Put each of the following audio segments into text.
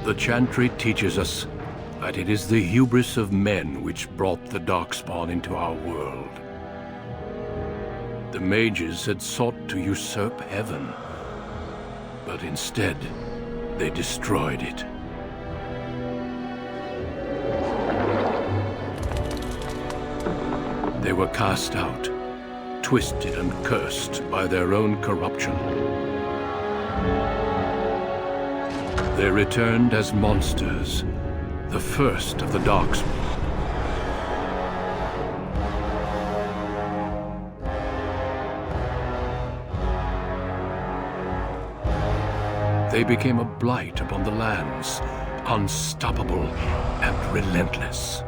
The Chantry teaches us that it is the hubris of men which brought the Darkspawn into our world. The mages had sought to usurp heaven, but instead they destroyed it. They were cast out, twisted and cursed by their own corruption. They returned as monsters, the first of the Darkspawn. They became a blight upon the lands, unstoppable and relentless.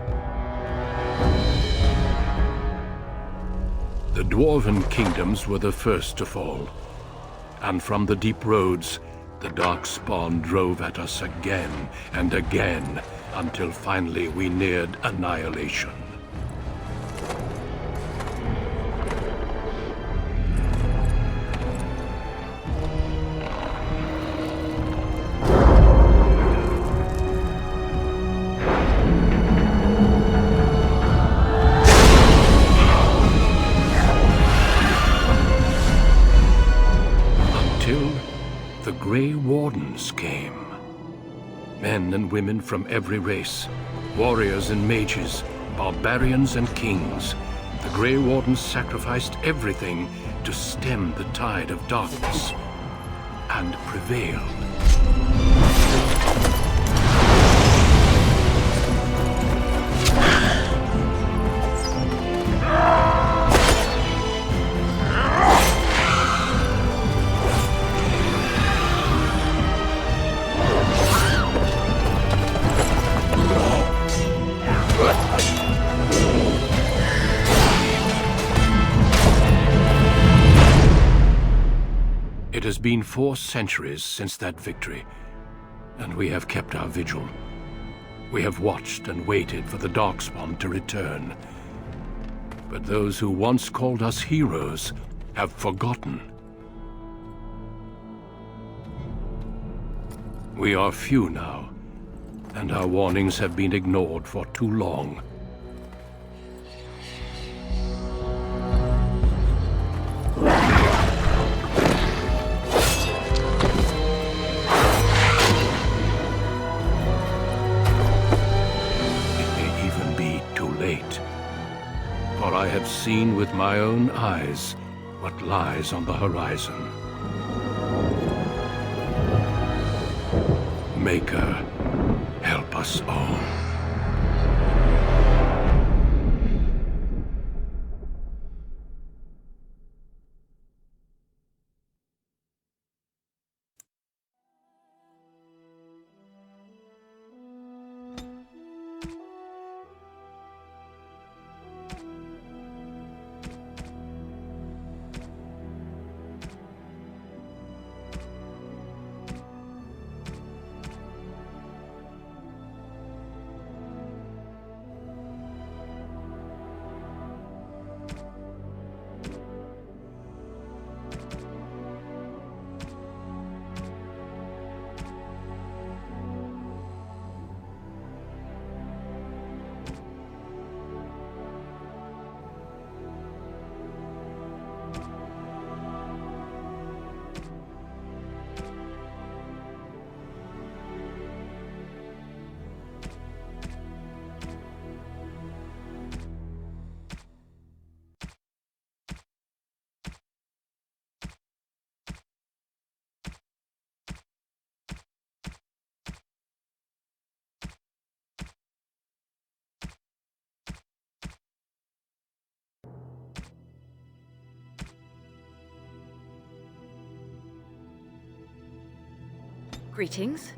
The Dwarven kingdoms were the first to fall, and from the deep roads, the Darkspawn drove at us again and again, until finally we neared annihilation. The Grey Wardens came. Men and women from every race, warriors and mages, barbarians and kings. The Grey Wardens sacrificed everything to stem the tide of darkness, and prevailed. It has been 4 centuries since that victory, and we have kept our vigil. We have watched and waited for the Darkspawn to return. But those who once called us heroes have forgotten. We are few now, and our warnings have been ignored for too long. For I have seen with my own eyes what lies on the horizon. Maker, help us all. Greetings.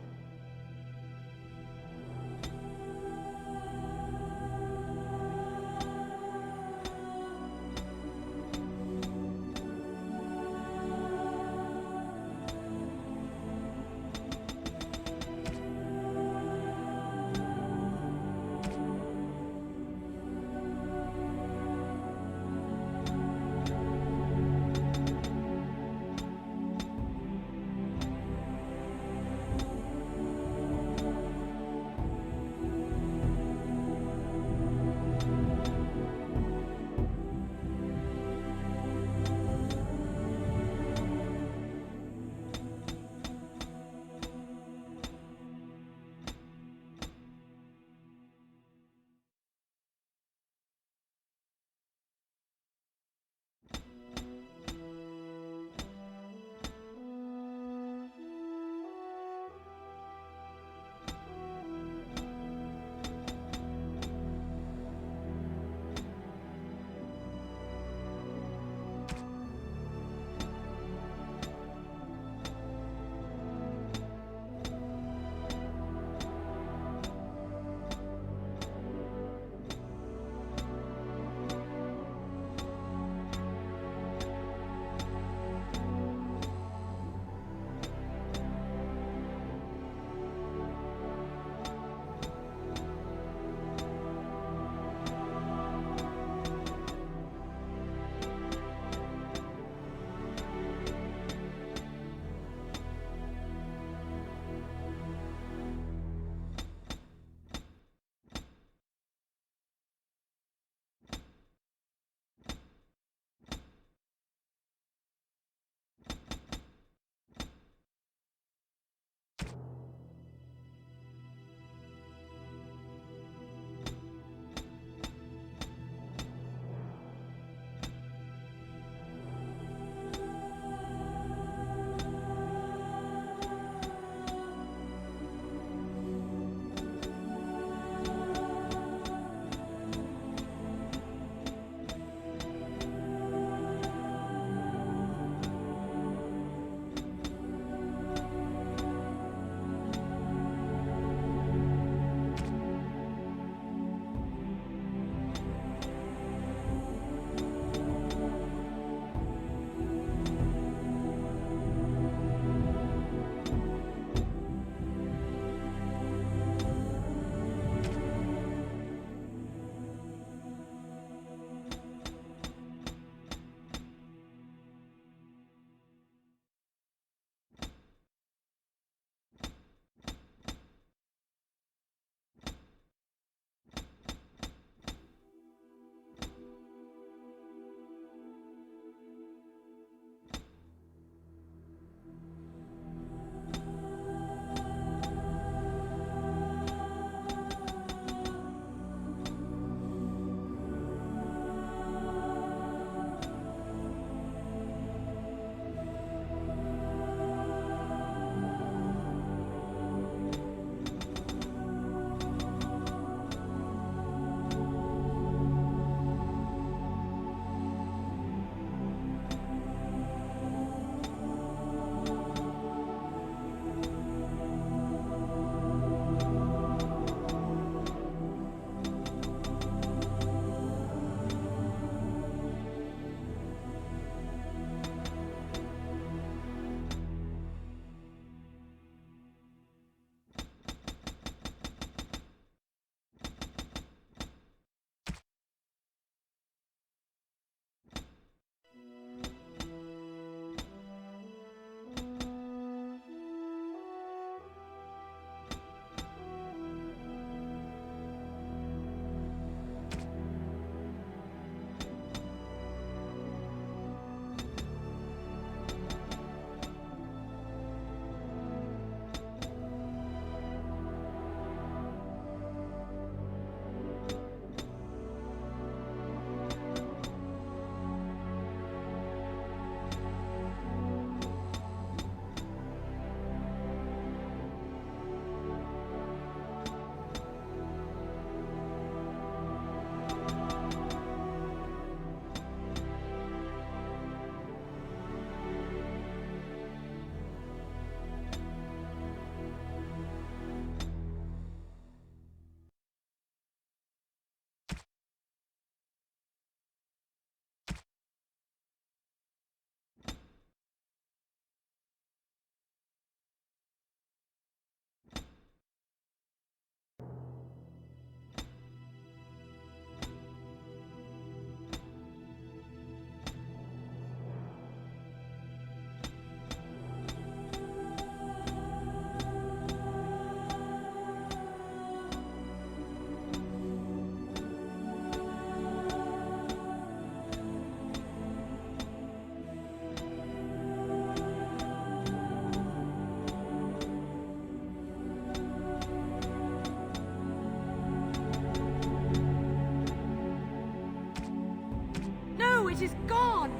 She's gone!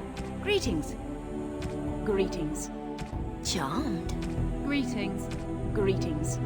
Greetings. Greetings. Charmed. Greetings. Greetings.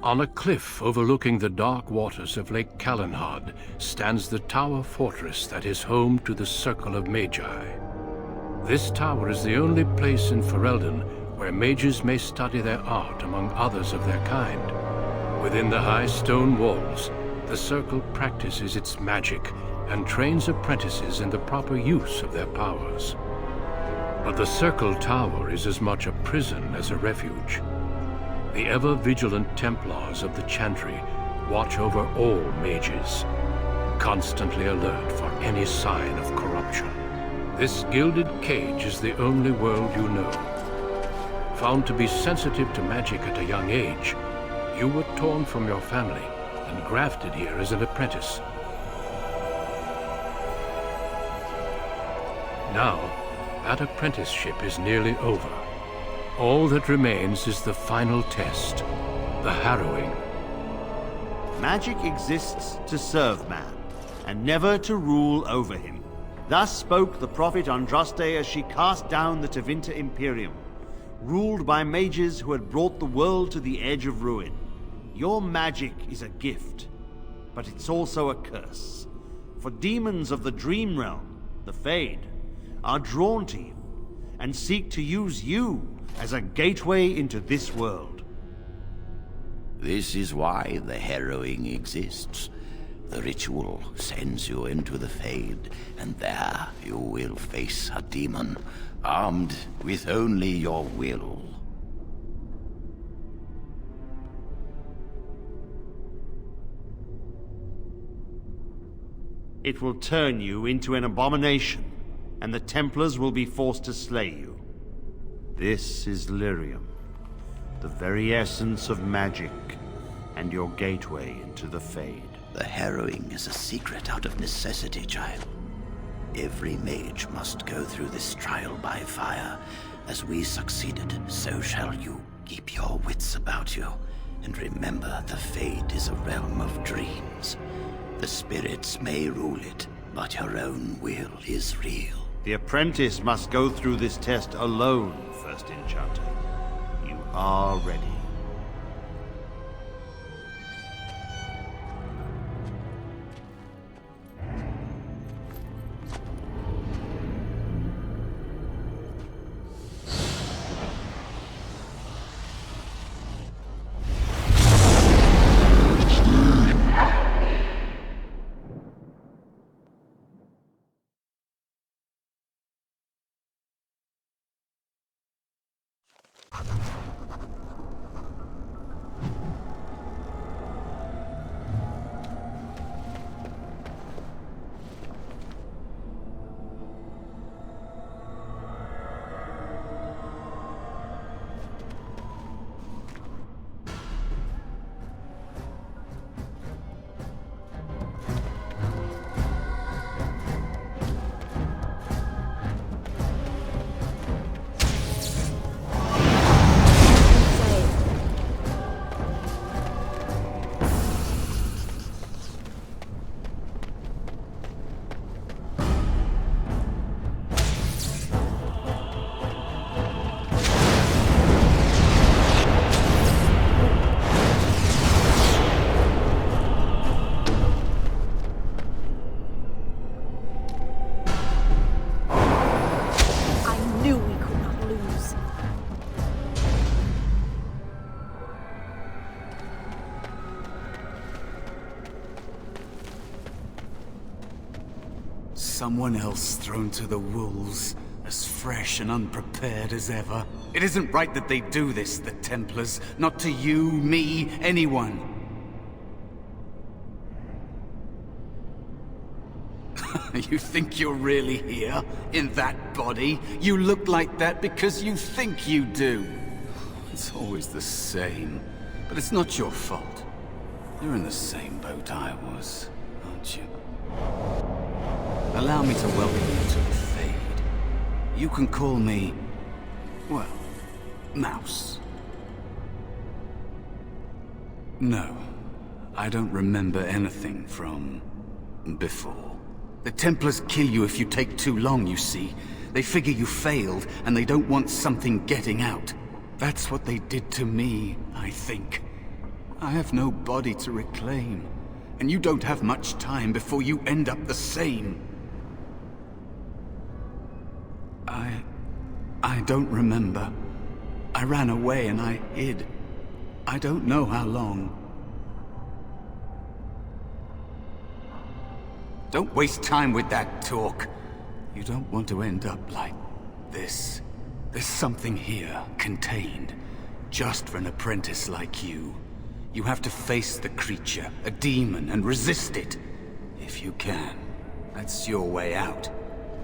On a cliff overlooking the dark waters of Lake Calenhad stands the tower fortress that is home to the Circle of Magi. This tower is the only place in Ferelden where mages may study their art among others of their kind. Within the high stone walls, the Circle practices its magic and trains apprentices in the proper use of their powers. But the Circle Tower is as much a prison as a refuge. The ever-vigilant Templars of the Chantry watch over all mages, constantly alert for any sign of corruption. This gilded cage is the only world you know. Found to be sensitive to magic at a young age, you were torn from your family and grafted here as an apprentice. Now, that apprenticeship is nearly over. All that remains is the final test, the harrowing. Magic exists to serve man, and never to rule over him. Thus spoke the prophet Andraste as she cast down the Tevinter Imperium, ruled by mages who had brought the world to the edge of ruin. Your magic is a gift, but it's also a curse. For demons of the Dream Realm, the Fade, are drawn to you, and seek to use you as a gateway into this world. This is why the harrowing exists. The ritual sends you into the Fade, and there you will face a demon, armed with only your will. It will turn you into an abomination, and the Templars will be forced to slay you. This is Lyrium, the very essence of magic, and your gateway into the Fade. The harrowing is a secret out of necessity, child. Every mage must go through this trial by fire. As we succeeded, so shall you. Keep your wits about you. And remember, the Fade is a realm of dreams. The spirits may rule it, but your own will is real. The apprentice must go through this test alone, First Enchanter. You are ready. Someone else thrown to the wolves, as fresh and unprepared as ever. It isn't right that they do this, the Templars. Not to you, me, anyone. You think you're really here? In that body? You look like that because you think you do. It's always the same. But it's not your fault. You're in the same boat I was, aren't you? Allow me to welcome you to the Fade. You can call me, well, Mouse. No, I don't remember anything from before. The Templars kill you if you take too long, you see. They figure you failed, and they don't want something getting out. That's what they did to me, I think. I have no body to reclaim, and you don't have much time before you end up the same. I don't remember. I ran away and I hid. I don't know how long. Don't waste time with that talk. You don't want to end up like this. There's something here, contained, just for an apprentice like you. You have to face the creature, a demon, and resist it. If you can. That's your way out.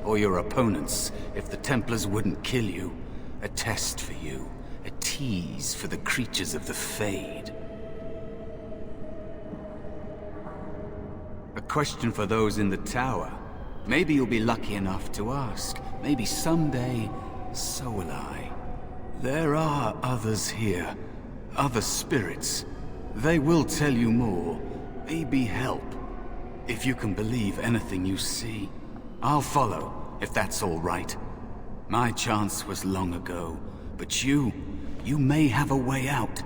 Or your opponents, if the Templars wouldn't kill you. A test for you. A tease for the creatures of the Fade. A question for those in the tower. Maybe you'll be lucky enough to ask. Maybe someday, so will I. There are others here. Other spirits. They will tell you more. Maybe help. If you can believe anything you see. I'll follow, if that's all right. My chance was long ago, but you may have a way out.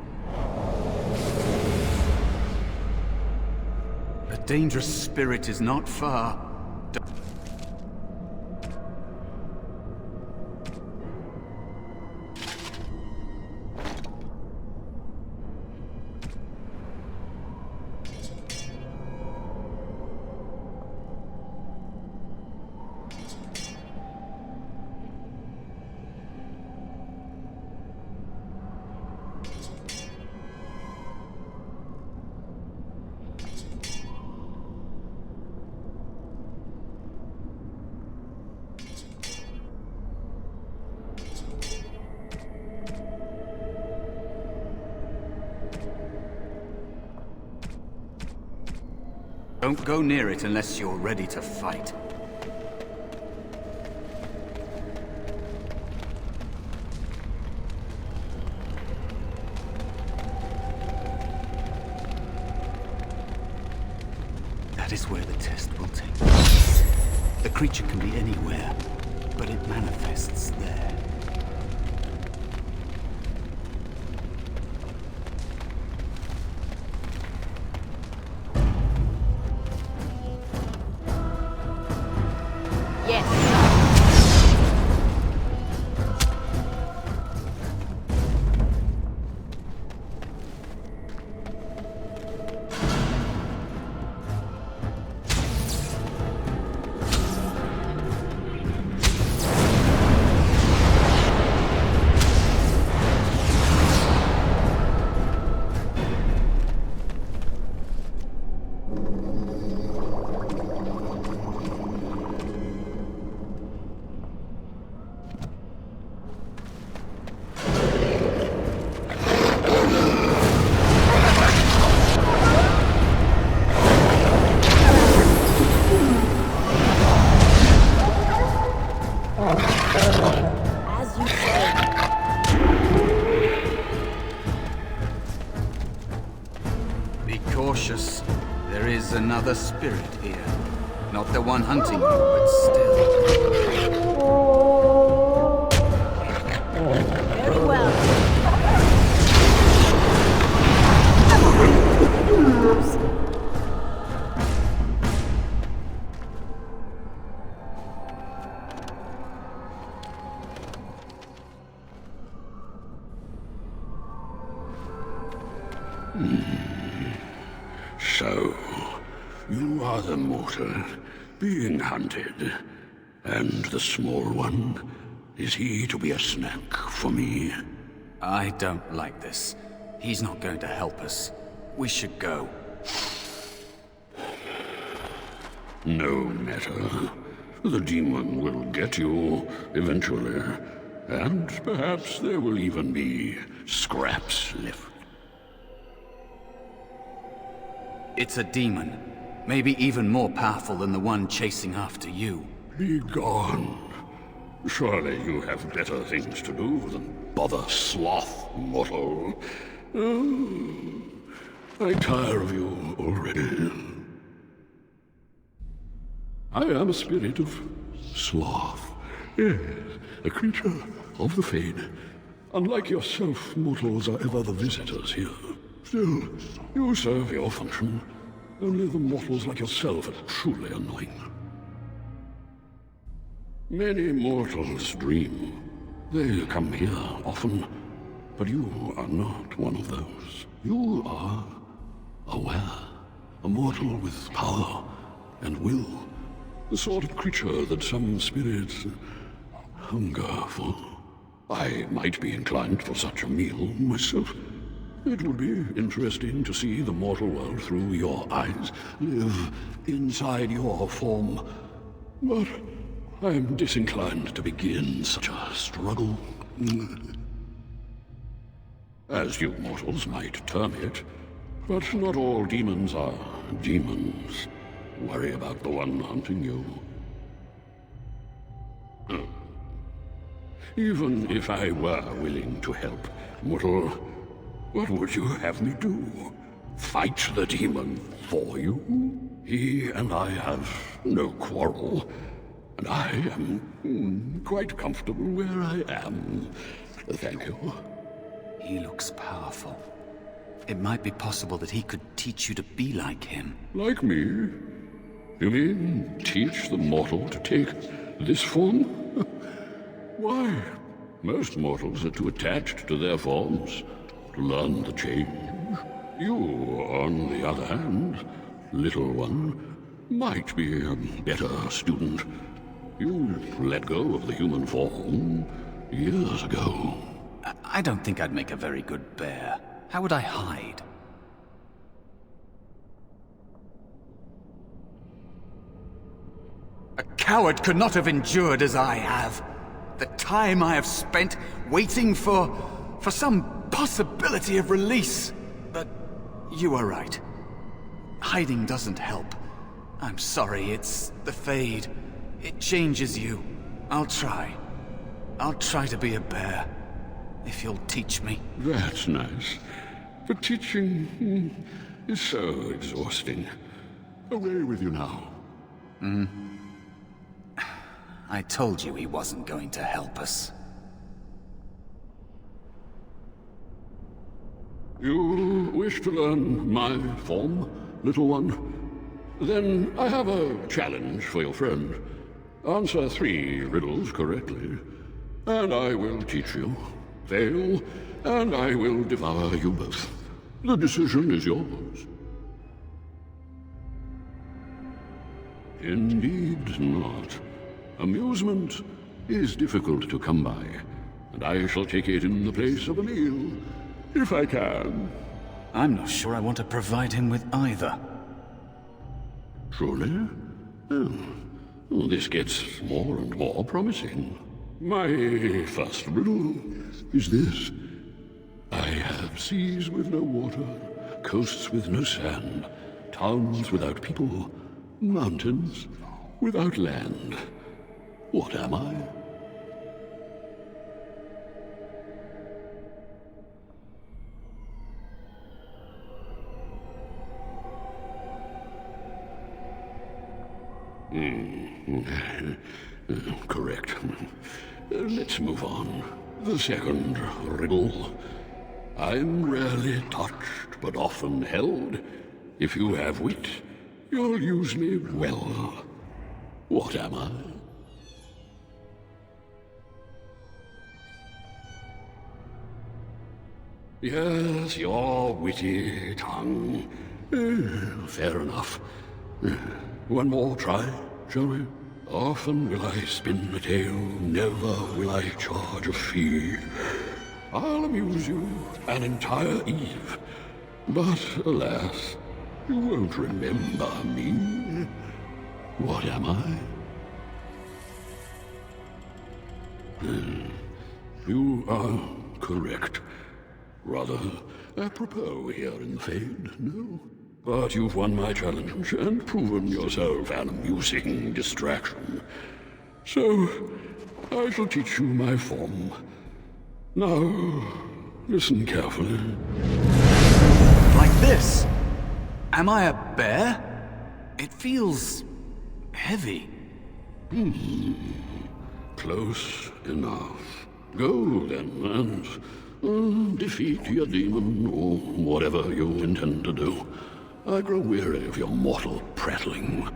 A dangerous spirit is not far. Don't go near it unless you're ready to fight. difficulty. The creature can be anywhere, but it manifests there. Yes. As you say. Be cautious. There is another spirit here. Not the one hunting you, but still. Very well. So, you are the mortal being hunted. And the small one, is he to be a snack for me? I don't like this. He's not going to help us. We should go. No matter. The demon will get you eventually. And perhaps there will even be scraps left. It's a demon. Maybe even more powerful than the one chasing after you. Be gone. Surely you have better things to do than bother sloth, mortal. Oh, I tire of you already. I am a spirit of sloth. Yes, a creature of the fade. Unlike yourself, mortals are ever the visitors here. Still, you serve your function. Only the mortals like yourself are truly annoying. Many mortals dream. They come here often, but you are not one of those. You are aware, a mortal with power and will, the sort of creature that some spirits hunger for. I might be inclined for such a meal myself. It would be interesting to see the mortal world through your eyes, live inside your form. But I am disinclined to begin such a struggle. As you mortals might term it, but not all demons are demons. Worry about the one hunting you. Even if I were willing to help, mortal, what would you have me do? Fight the demon for you? He and I have no quarrel, and I am quite comfortable where I am. Thank you. He looks powerful. It might be possible that he could teach you to be like him. Like me? You mean teach the mortal to take this form? Why, most mortals are too attached to their forms to learn the change. You, on the other hand, little one, might be a better student. You let go of the human form years ago. I don't think I'd make a very good bear. How would I hide? A coward could not have endured as I have. The time I have spent waiting for some possibility of release. But you are right. Hiding doesn't help. I'm sorry, it's the Fade. It changes you. I'll try. I'll try to be a bear. If you'll teach me. That's nice. But teaching is so exhausting. Away with you now. I told you he wasn't going to help us. You wish to learn my form, little one? Then I have a challenge for your friend. Answer 3 riddles correctly, and I will teach you. Fail, and I will devour you both. The decision is yours. Indeed not. Amusement is difficult to come by, and I shall take it in the place of a meal, if I can. I'm not sure I want to provide him with either. Truly? Oh, this gets more and more promising. My first riddle is this. I have seas with no water, coasts with no sand, towns without people, mountains without land. What am I? Correct. Let's move on. The second riddle. I'm rarely touched, but often held. If you have wit, you'll use me well. What am I? Yes, your witty tongue. Fair enough. One more try, shall we? Often will I spin a tale, never will I charge a fee. I'll amuse you an entire eve, but alas, you won't remember me. What am I? You are correct. Rather apropos here in the Fade, no? But you've won my challenge and proven yourself an amusing distraction. So, I shall teach you my form. Now, listen carefully. Like this? Am I a bear? It feels heavy. Close enough. Go then, and defeat your demon, or whatever you intend to do. I grow weary of your mortal prattling.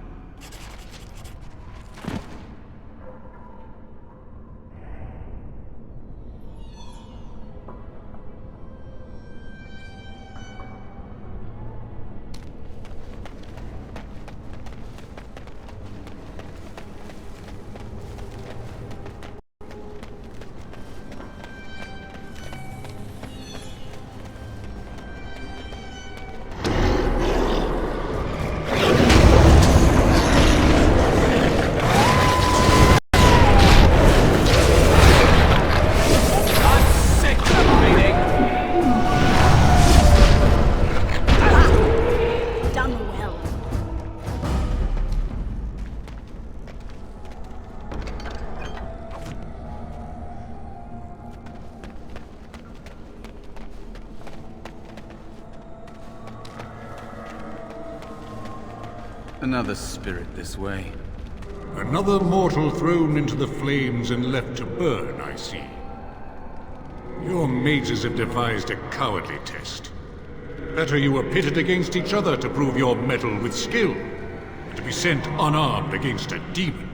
Another spirit this way. Another mortal thrown into the flames and left to burn, I see. Your mages have devised a cowardly test. Better you were pitted against each other to prove your mettle with skill, than to be sent unarmed against a demon.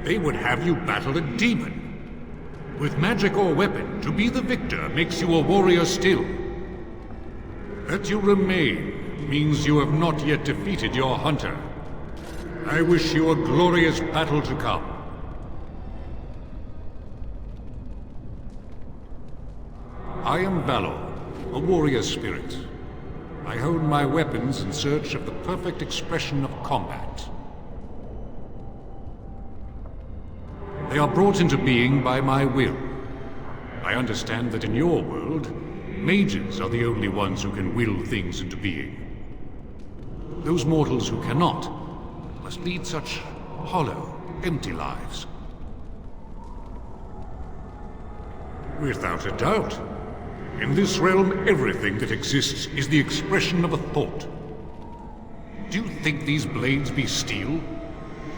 They would have you battle a demon. With magic or weapon, to be the victor makes you a warrior still. That you remain means you have not yet defeated your hunter. I wish you a glorious battle to come. I am Valor, a warrior spirit. I hone my weapons in search of the perfect expression of combat. They are brought into being by my will. I understand that in your world, mages are the only ones who can will things into being. Those mortals who cannot must lead such hollow, empty lives. Without a doubt. In this realm, everything that exists is the expression of a thought. Do you think these blades be steel?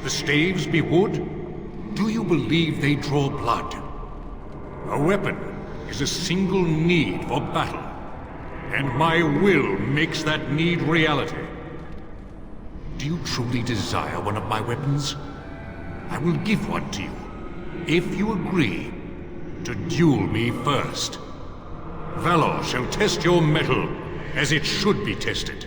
The staves be wood? Do you believe they draw blood? A weapon is a single need for battle, and my will makes that need reality. Do you truly desire one of my weapons? I will give one to you, if you agree to duel me first. Valor shall test your mettle as it should be tested.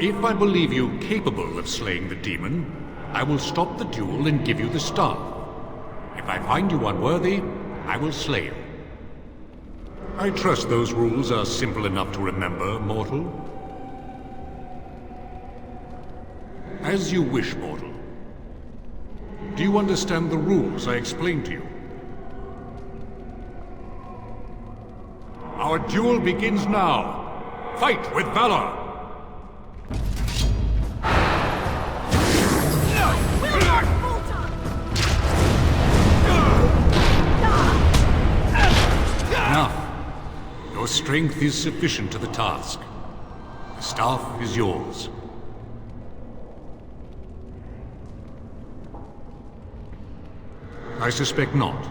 If I believe you capable of slaying the demon, I will stop the duel and give you the staff. If I find you unworthy, I will slay you. I trust those rules are simple enough to remember, mortal. As you wish, mortal. Do you understand the rules I explained to you? Our duel begins now. Fight with valor! Enough. Your strength is sufficient to the task. The staff is yours. I suspect not.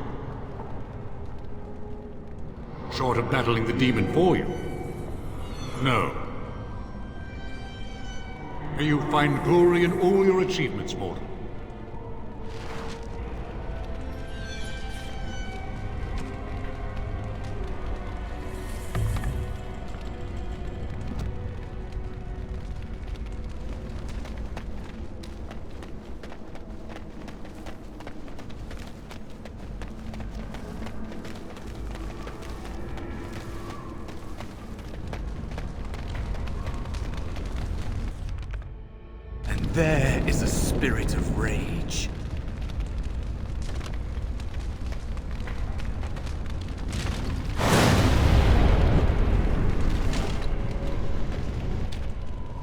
Short of battling the demon for you? No. May you find glory in all your achievements, mortal. There is a spirit of rage.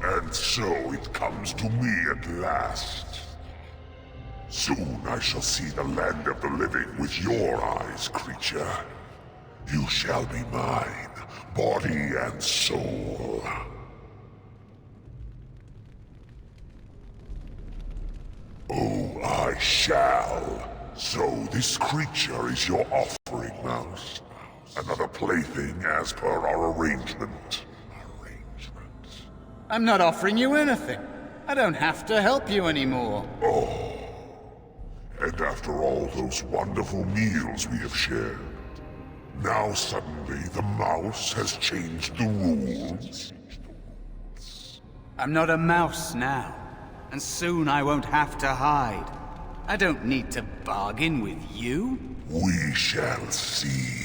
And so it comes to me at last. Soon I shall see the land of the living with your eyes, creature. You shall be mine, body and soul. Oh, I shall. So this creature is your offering, Mouse. Another plaything as per our arrangement. I'm not offering you anything. I don't have to help you anymore. Oh. And after all those wonderful meals we have shared, now suddenly the mouse has changed the rules? I'm not a mouse now. And soon I won't have to hide. I don't need to bargain with you. We shall see.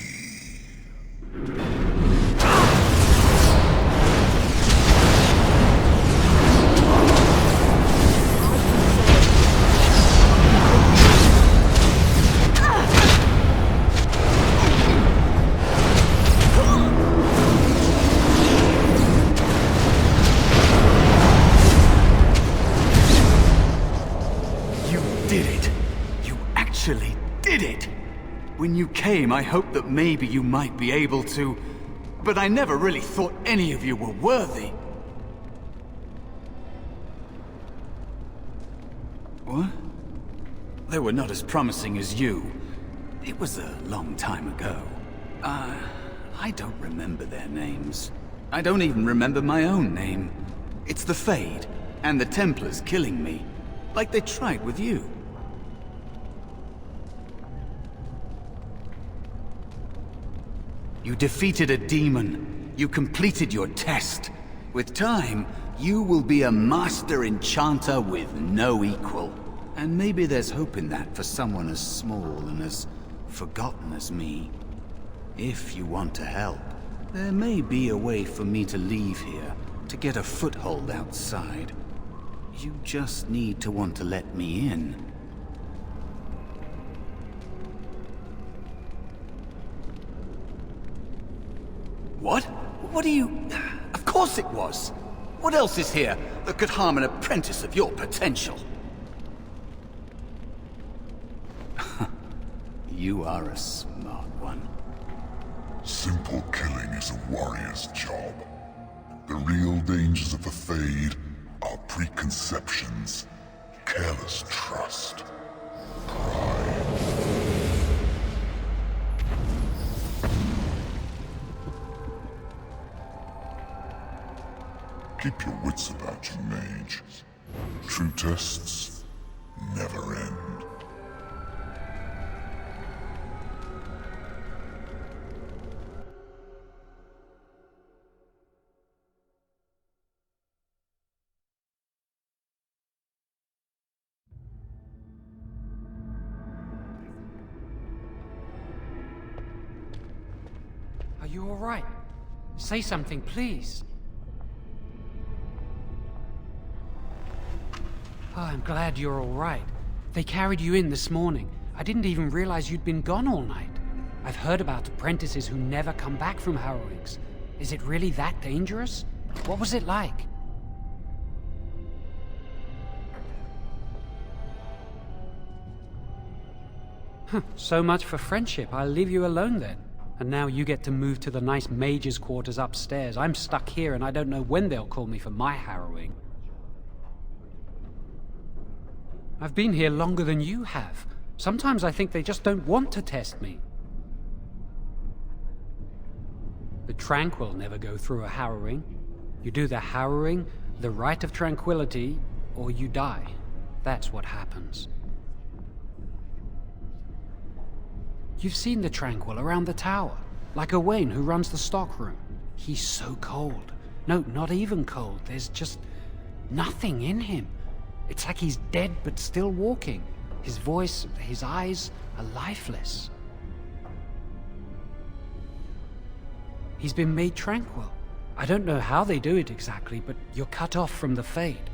Did it! When you came, I hoped that maybe you might be able to, but I never really thought any of you were worthy. What? They were not as promising as you. It was a long time ago. I don't remember their names. I don't even remember my own name. It's the Fade, and the Templars killing me, like they tried with you. You defeated a demon. You completed your test. With time, you will be a master enchanter with no equal. And maybe there's hope in that for someone as small and as forgotten as me. If you want to help, there may be a way for me to leave here, to get a foothold outside. You just need to want to let me in. What? What are you... Of course it was! What else is here that could harm an apprentice of your potential? You are a smart one. Simple killing is a warrior's job. The real dangers of the Fade are preconceptions, careless trust, pride. Keep your wits about you, mage. True tests never end. Are you all right? Say something, please. Oh, I'm glad you're all right. They carried you in this morning. I didn't even realize you'd been gone all night. I've heard about apprentices who never come back from harrowings. Is it really that dangerous? What was it like? So much for friendship. I'll leave you alone then. And now you get to move to the nice mage's quarters upstairs. I'm stuck here and I don't know when they'll call me for my harrowing. I've been here longer than you have. Sometimes I think they just don't want to test me. The Tranquil never go through a harrowing. You do the harrowing, the rite of tranquility, or you die. That's what happens. You've seen the Tranquil around the tower, like Owain who runs the stockroom. He's so cold. No, not even cold. There's just nothing in him. It's like he's dead but still walking. His voice, his eyes are lifeless. He's been made tranquil. I don't know how they do it exactly, but you're cut off from the Fade.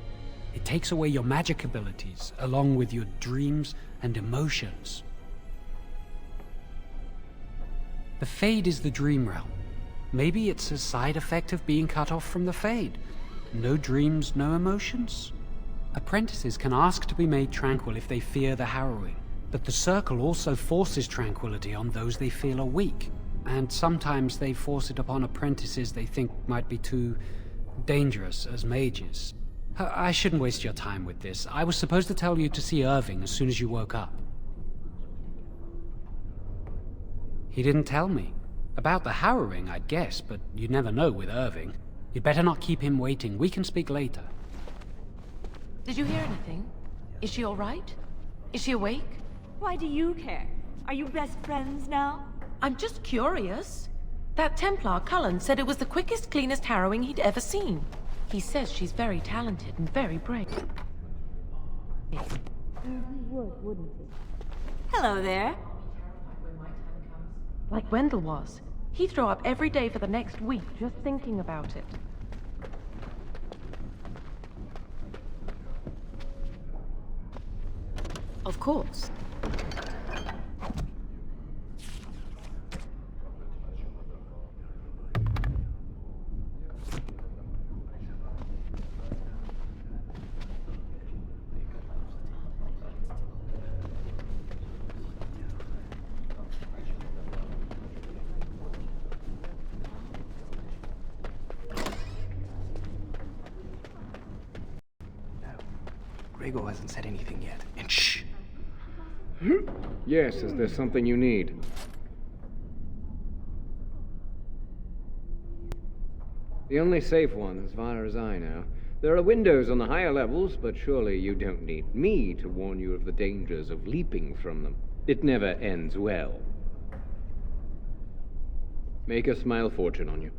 It takes away your magic abilities, along with your dreams and emotions. The Fade is the dream realm. Maybe it's a side effect of being cut off from the Fade. No dreams, no emotions? Apprentices can ask to be made tranquil if they fear the harrowing, but the Circle also forces tranquility on those they feel are weak, and sometimes they force it upon apprentices they think might be too dangerous as mages. I shouldn't waste your time with this. I was supposed to tell you to see Irving as soon as you woke up. He didn't tell me. About the harrowing, I'd guess, but you'd never know with Irving. You'd better not keep him waiting. We can speak later. Did you hear anything? Is she all right? Is she awake? Why do you care? Are you best friends now? I'm just curious. That Templar, Cullen, said it was the quickest, cleanest harrowing he'd ever seen. He says she's very talented and very brave. Hello there. Like Wendell was. He'd throw up every day for the next week just thinking about it. Of course. Gregor hasn't said anything yet. And shh! Yes, is there something you need? The only safe one, as far as I know. There are windows on the higher levels, but surely you don't need me to warn you of the dangers of leaping from them. It never ends well. Make a smile fortune on you.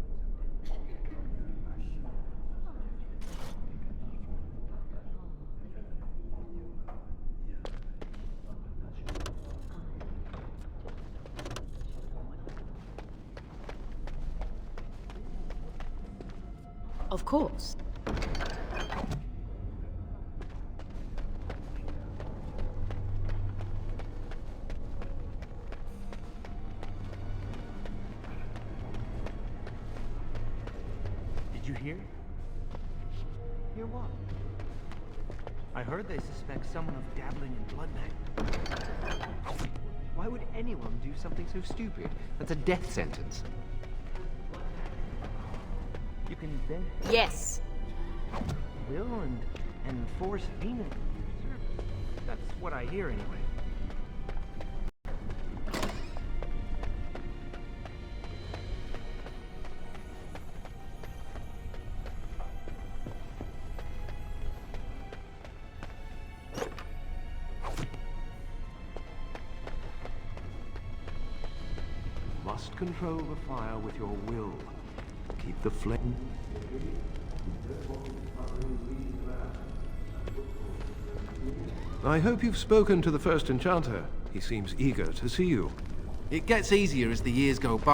Of course. Did you hear? Hear what? I heard they suspect someone of dabbling in blood magic. Why Why would anyone do something so stupid? That's a death sentence. You can then Yes. will and force demons. That's what I hear anyway. Must control the fire with your will. Keep the flame. I hope you've spoken to the first enchanter. He seems eager to see you. It gets easier as the years go by.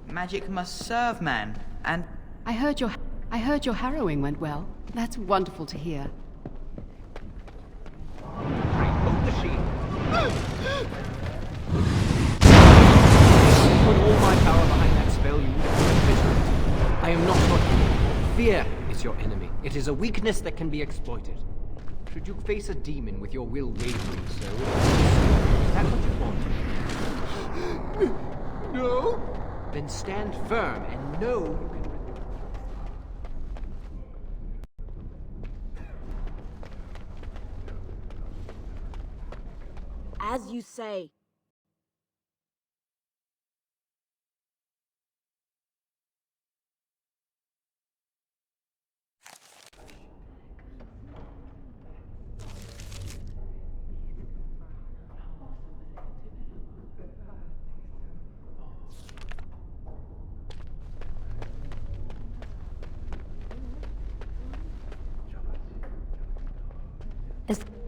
Magic must serve man, and I heard your harrowing went well. That's wonderful to hear. Hold the shield. Put all my power behind that spell, you would have been I am not your enemy. Fear is your enemy. It is a weakness that can be exploited. Should you face a demon with your will wavering so, is that what you want? No? Then stand firm and know you can. As you say.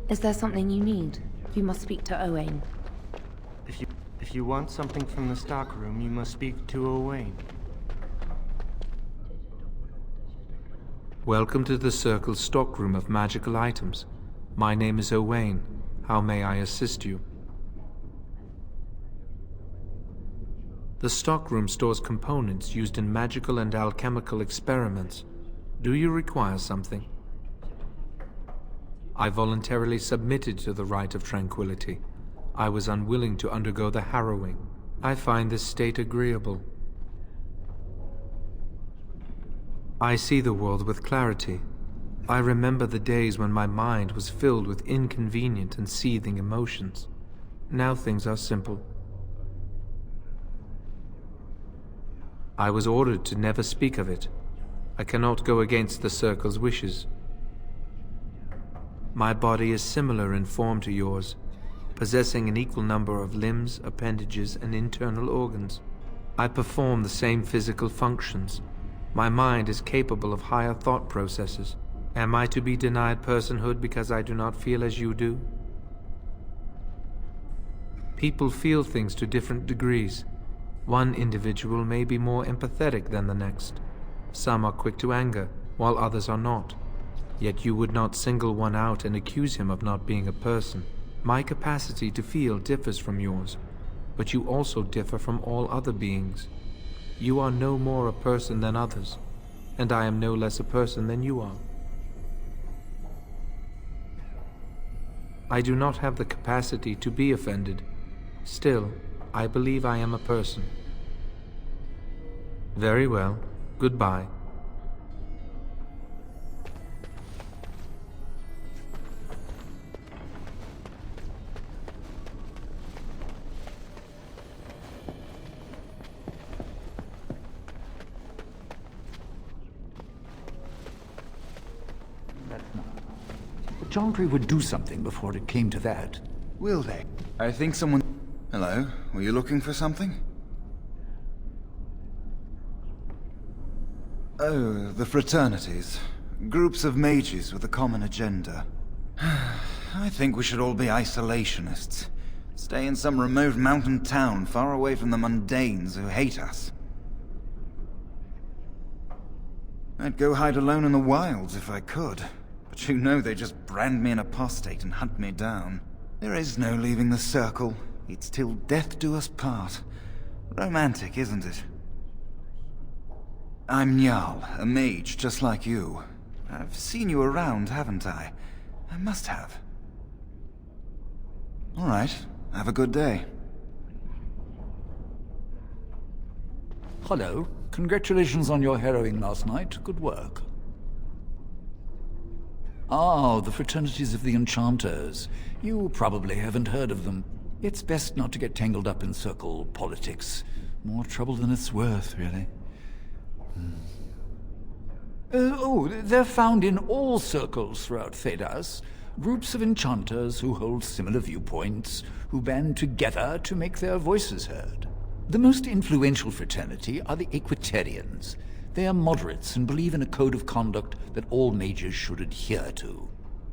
Is there something you need? You must speak to Owain. If you want something from the stockroom, you must speak to Owain. Welcome to the Circle's stockroom of magical items. My name is Owain. How may I assist you? The stockroom stores components used in magical and alchemical experiments. Do you require something? I voluntarily submitted to the rite of tranquility. I was unwilling to undergo the harrowing. I find this state agreeable. I see the world with clarity. I remember the days when my mind was filled with inconvenient and seething emotions. Now things are simple. I was ordered to never speak of it. I cannot go against the Circle's wishes. My body is similar in form to yours, possessing an equal number of limbs, appendages, and internal organs. I perform the same physical functions. My mind is capable of higher thought processes. Am I to be denied personhood because I do not feel as you do? People feel things to different degrees. One individual may be more empathetic than the next. Some are quick to anger, while others are not. Yet you would not single one out and accuse him of not being a person. My capacity to feel differs from yours, but you also differ from all other beings. You are no more a person than others, and I am no less a person than you are. I do not have the capacity to be offended. Still, I believe I am a person. Very well. Goodbye. Chantry would do something before it came to that. Will they? I think someone... Hello? Were you looking for something? Oh, the fraternities. Groups of mages with a common agenda. I think we should all be isolationists. Stay in some remote mountain town far away from the mundanes who hate us. I'd go hide alone in the wilds if I could. But you know they just brand me an apostate and hunt me down. There is no leaving the Circle. It's till death do us part. Romantic, isn't it? I'm Njal, a mage just like you. I've seen you around, haven't I? I must have. All right, have a good day. Hello. Congratulations on your harrowing last night. Good work. Ah, the fraternities of the Enchanters. You probably haven't heard of them. It's best not to get tangled up in circle politics. More trouble than it's worth, really. They're found in all circles throughout Thedas. Groups of enchanters who hold similar viewpoints, who band together to make their voices heard. The most influential fraternity are the Equitarians. They are moderates and believe in a code of conduct that all mages should adhere to.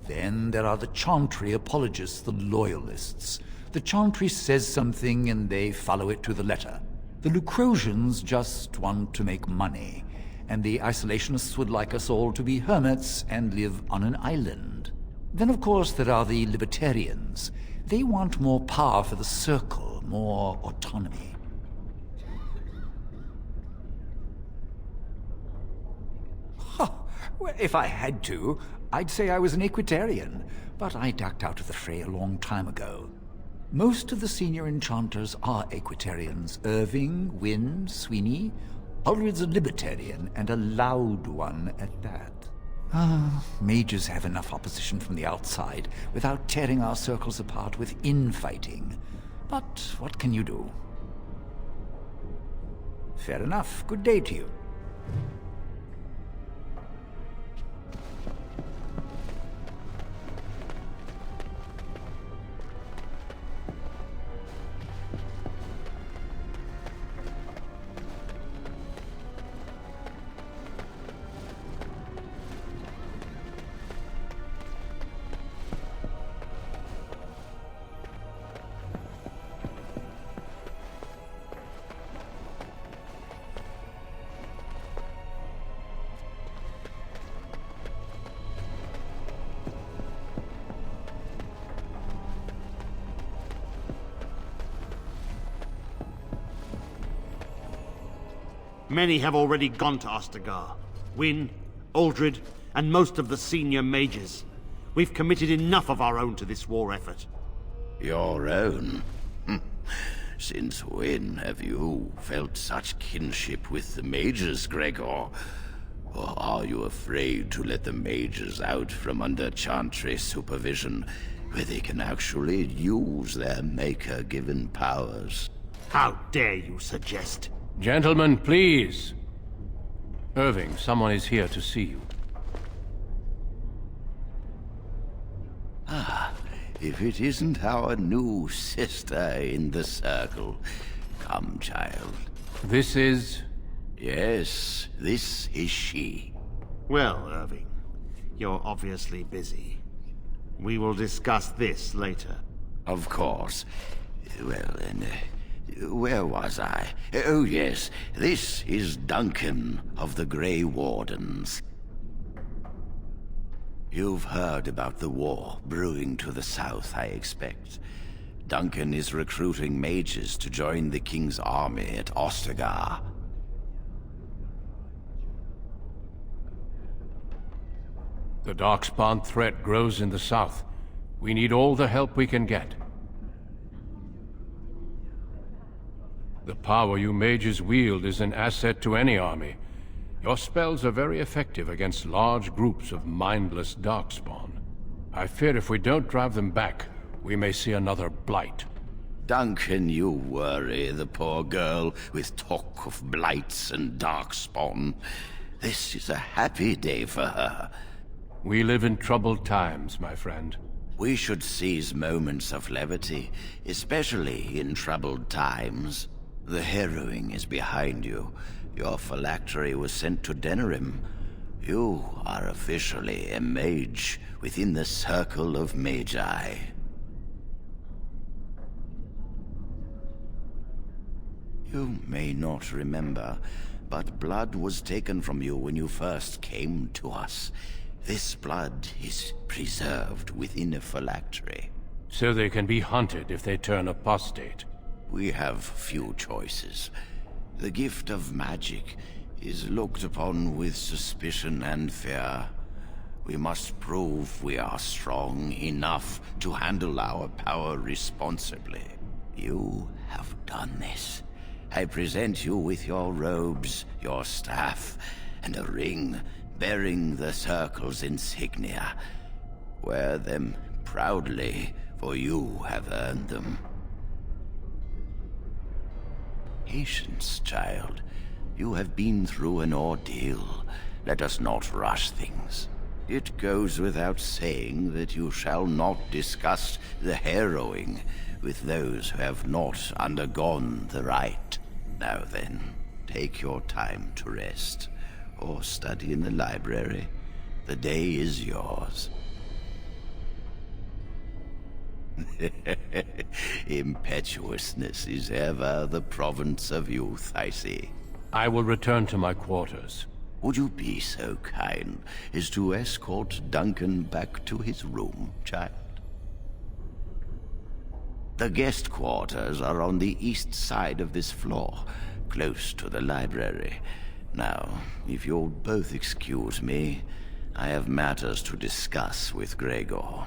Then there are the Chantry apologists, the Loyalists. The Chantry says something and they follow it to the letter. The Lucrosians just want to make money, and the Isolationists would like us all to be hermits and live on an island. Then, of course, there are the Libertarians. They want more power for the Circle, more autonomy. Well, if I had to, I'd say I was an Equitarian, but I ducked out of the fray a long time ago. Most of the senior enchanters are Equitarians. Irving, Wynne, Sweeney. Ulrid's a Libertarian, and a loud one at that. Mages have enough opposition from the outside without tearing our circles apart with infighting. But what can you do? Fair enough. Good day to you. Many have already gone to Ostagar. Wynne, Aldred, and most of the senior mages. We've committed enough of our own to this war effort. Your own? Since when have you felt such kinship with the mages, Gregor? Or are you afraid to let the mages out from under Chantry supervision, where they can actually use their Maker-given powers? How dare you suggest? Gentlemen, please. Irving, someone is here to see you. Ah, if it isn't our new sister in the circle. Come, child. This is... Yes, this is she. Well, Irving, you're obviously busy. We will discuss this later. Of course. Well, then, where was I? Oh, yes, this is Duncan of the Grey Wardens. You've heard about the war brewing to the south, I expect. Duncan is recruiting mages to join the King's army at Ostagar. The Darkspawn threat grows in the south. We need all the help we can get. The power you mages wield is an asset to any army. Your spells are very effective against large groups of mindless Darkspawn. I fear if we don't drive them back, we may see another blight. Duncan, you worry the poor girl with talk of blights and Darkspawn. This is a happy day for her. We live in troubled times, my friend. We should seize moments of levity, especially in troubled times. The harrowing is behind you. Your phylactery was sent to Denerim. You are officially a mage within the circle of magi. You may not remember, but blood was taken from you when you first came to us. This blood is preserved within a phylactery. So they can be hunted if they turn apostate. We have few choices. The gift of magic is looked upon with suspicion and fear. We must prove we are strong enough to handle our power responsibly. You have done this. I present you with your robes, your staff, and a ring bearing the Circle's insignia. Wear them proudly, for you have earned them. Patience, child. You have been through an ordeal. Let us not rush things. It goes without saying that you shall not discuss the harrowing with those who have not undergone the rite. Now then, take your time to rest, or study in the library. The day is yours. Impetuousness is ever the province of youth, I see. I will return to my quarters. Would you be so kind as to escort Duncan back to his room, child? The guest quarters are on the east side of this floor, close to the library. Now, if you'll both excuse me, I have matters to discuss with Gregor.